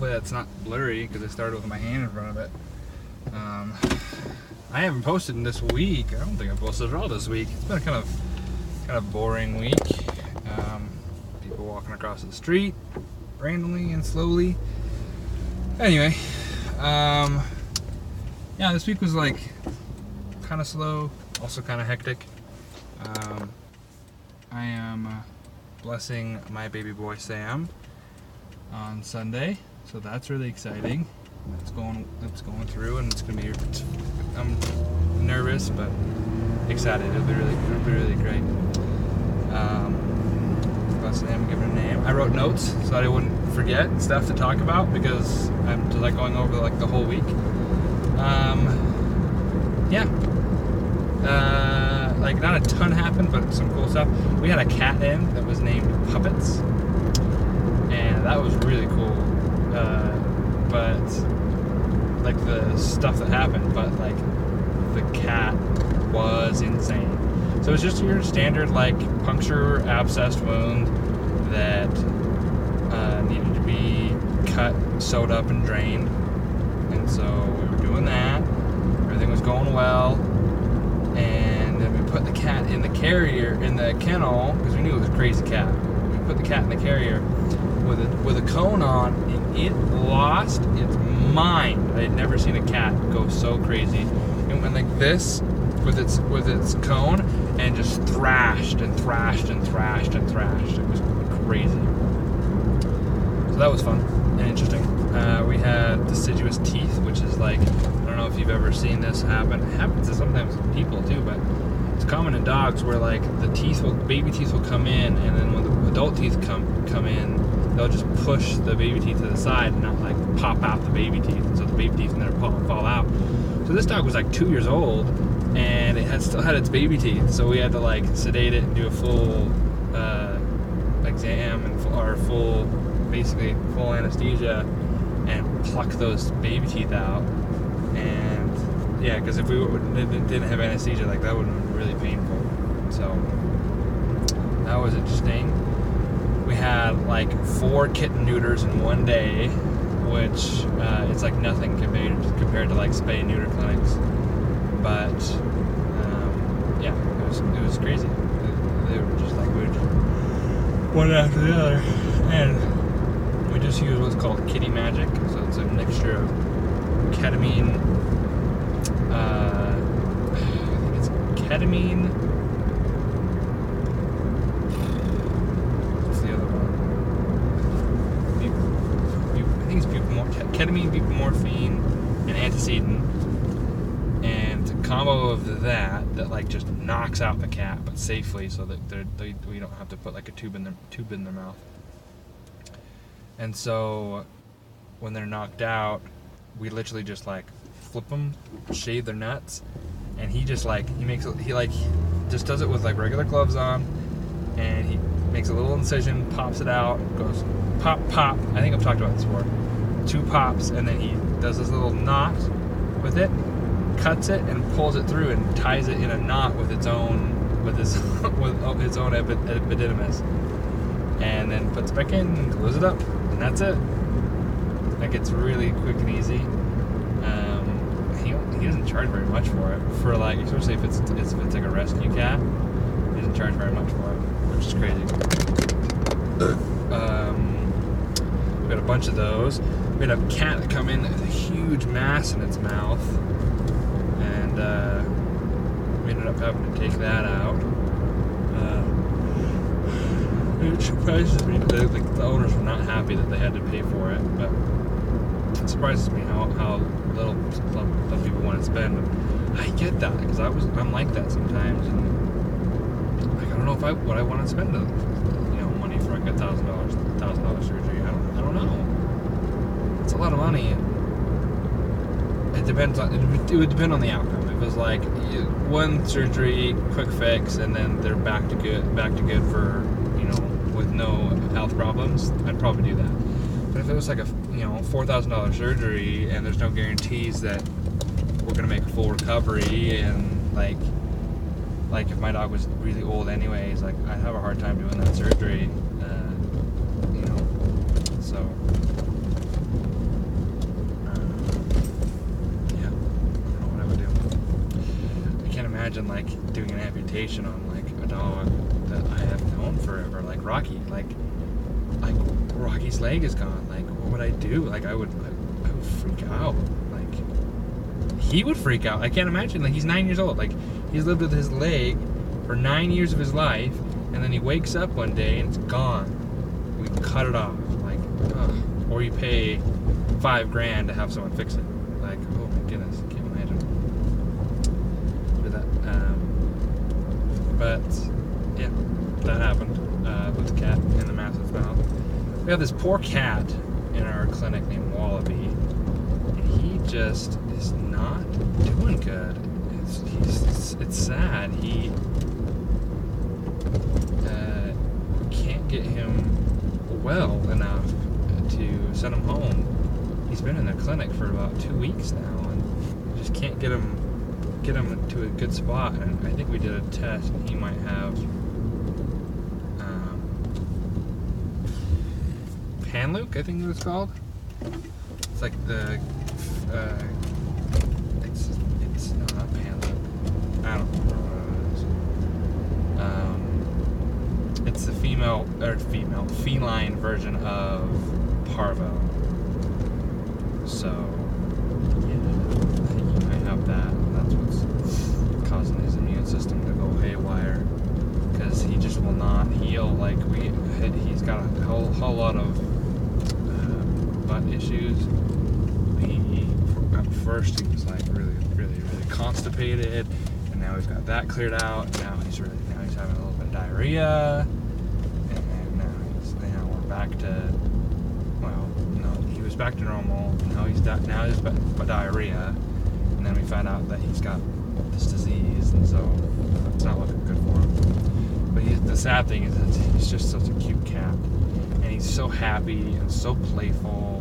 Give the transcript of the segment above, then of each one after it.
hopefully that's not blurry because I started with my hand in front of it. I haven't posted in this week. I don't think I've posted at all this week. It's been a kind of boring week. People walking across the street randomly and slowly. Anyway, yeah, this week was like kind of slow, also kind of hectic. I am blessing my baby boy Sam on Sunday, so that's really exciting. It's going through, and it's gonna be. I'm nervous, but excited. It'll be really great. Blessing him, giving him a name. I wrote notes so that I wouldn't forget stuff to talk about because I'm just like going over like the whole week. Yeah. Like not a ton happened, but some cool stuff. We had a cat in that was named Puppets, and that was really cool. But like the stuff that happened, but like the cat was insane. So it's just your standard like puncture abscessed wound that needed to be cut, sewed up, and drained. And so we were doing that. Everything was going well. And then we put the cat in the carrier, in the kennel, because we knew it was a crazy cat. We put the cat in the carrier with a cone on, and it lost its mind. I had never seen a cat go so crazy. It went like this with its cone and just thrashed and thrashed and thrashed and thrashed. It was crazy. So that was fun and interesting. We had deciduous teeth, which is like, I don't know if you've ever seen this happen. It happens to sometimes people too, but it's common in dogs where like the baby teeth will come in, and then when the adult teeth come in, they'll just push the baby teeth to the side and not like pop out the baby teeth, and so the baby teeth never fall out. So this dog was like 2 years old, and it still had its baby teeth, so we had to like sedate it and do a full exam and basically full anesthesia and pluck those baby teeth out. And yeah, because if we didn't have anesthesia, like that would have been really painful. So that was interesting. We had like 4 kitten neuters in one day, which it's like nothing compared to like spay and neuter clinics. But yeah, it was crazy. They were just like one after the other, and we just use what's called kitty magic. So it's a mixture of ketamine. I think it's ketamine. Ketamine, buprenorphine, and antecedent, and it's a combo of that like just knocks out the cat, but safely, so that we don't have to put like a tube in their mouth. And so when they're knocked out, we literally just like flip them, shave their nuts, and he just does it with like regular gloves on, and he makes a little incision, pops it out, goes pop pop. I think I've talked about this before. 2 pops, and then he does this little knot with it, cuts it, and pulls it through, and ties it in a knot with its own epididymis, and then puts it back in, and glues it up, and that's it. Like, it's really quick and easy. He doesn't charge very much for it, for like, especially if it's like a rescue cat. He doesn't charge very much for it, which is crazy. We had a bunch of those. We had a cat that come in with a huge mass in its mouth, and we ended up having to take that out. It surprises me. The owners were not happy that they had to pay for it, but it surprises me how little some people want to spend. I get that, because I'm like that sometimes, and like, I don't know what I want to spend money for like $1,000 surgery. I don't know. It's a lot of money. It depends on. It would depend on the outcome. If it was like one surgery, quick fix, and then they're back to good for with no health problems, I'd probably do that. But if it was like a $4,000 surgery and there's no guarantees that we're gonna make a full recovery, and like if my dog was really old anyways, like I'd have a hard time doing that surgery. So like doing an amputation on like a dog that I have known forever, like Rocky. Like Rocky's leg is gone. Like, what would I do? Like, I would freak out. Like, he would freak out. I can't imagine. Like, he's 9 years old. Like, he's lived with his leg for 9 years of his life, and then he wakes up one day and it's gone. We cut it off. Like, ugh. Or you pay $5,000 to have someone fix it. Like, oh my goodness, can't imagine. But yeah, that happened with the cat in the mastiff's mouth. We have this poor cat in our clinic named Wallaby, and he just is not doing good. It's sad. He can't get him well enough to send him home. He's been in the clinic for about 2 weeks now, and just can't get him to a good spot. And I think we did a test, and he might have Panluke, I think it's called. It's like the it's not Panluke. I don't know what it is. It's the feline version of Parvo. So yeah, he might have that. And that's what's causing his immune system to go haywire, because he just will not heal. Like he's got a whole lot of butt issues. At first he was like really constipated, and now he's got that cleared out. And now he's having a little bit of diarrhea, and now we're back to, well, no, he was back to normal. Now he's diarrhea, and then we find out that he's got this disease, and so it's not looking good for him. But the sad thing is that he's just such a cute cat, and he's so happy and so playful.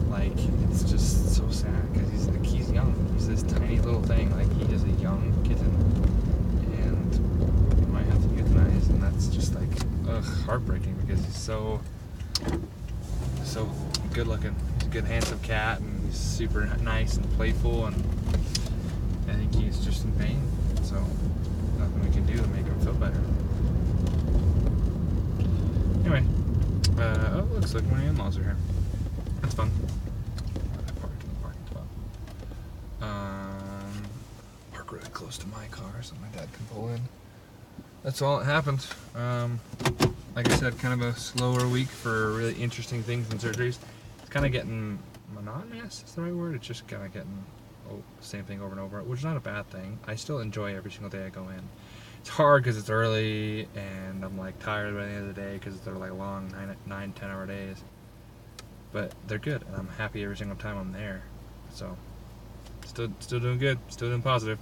Like, it's just so sad, because he's young. He's this tiny little thing. Like, he is a young kitten, and we might have to euthanize, and that's just like heartbreaking, because he's so good looking. He's a good, handsome cat, and he's super nice and playful, and I think he's just in pain. So nothing we can do to make him feel better. Anyway, oh, looks like my in-laws are here. That's fun. I parked in the parking spot. Park really close to my car so my dad can pull in. That's all that happened. Like I said, kind of a slower week for really interesting things and surgeries. It's kind of getting monotonous, is the right word? It's just kind of getting the same thing over and over, which is not a bad thing. I still enjoy every single day I go in. It's hard because it's early, and I'm like tired by the end of the day because they're like long 9-10 hour days. But they're good, and I'm happy every single time I'm there. So, still doing good, still doing positive.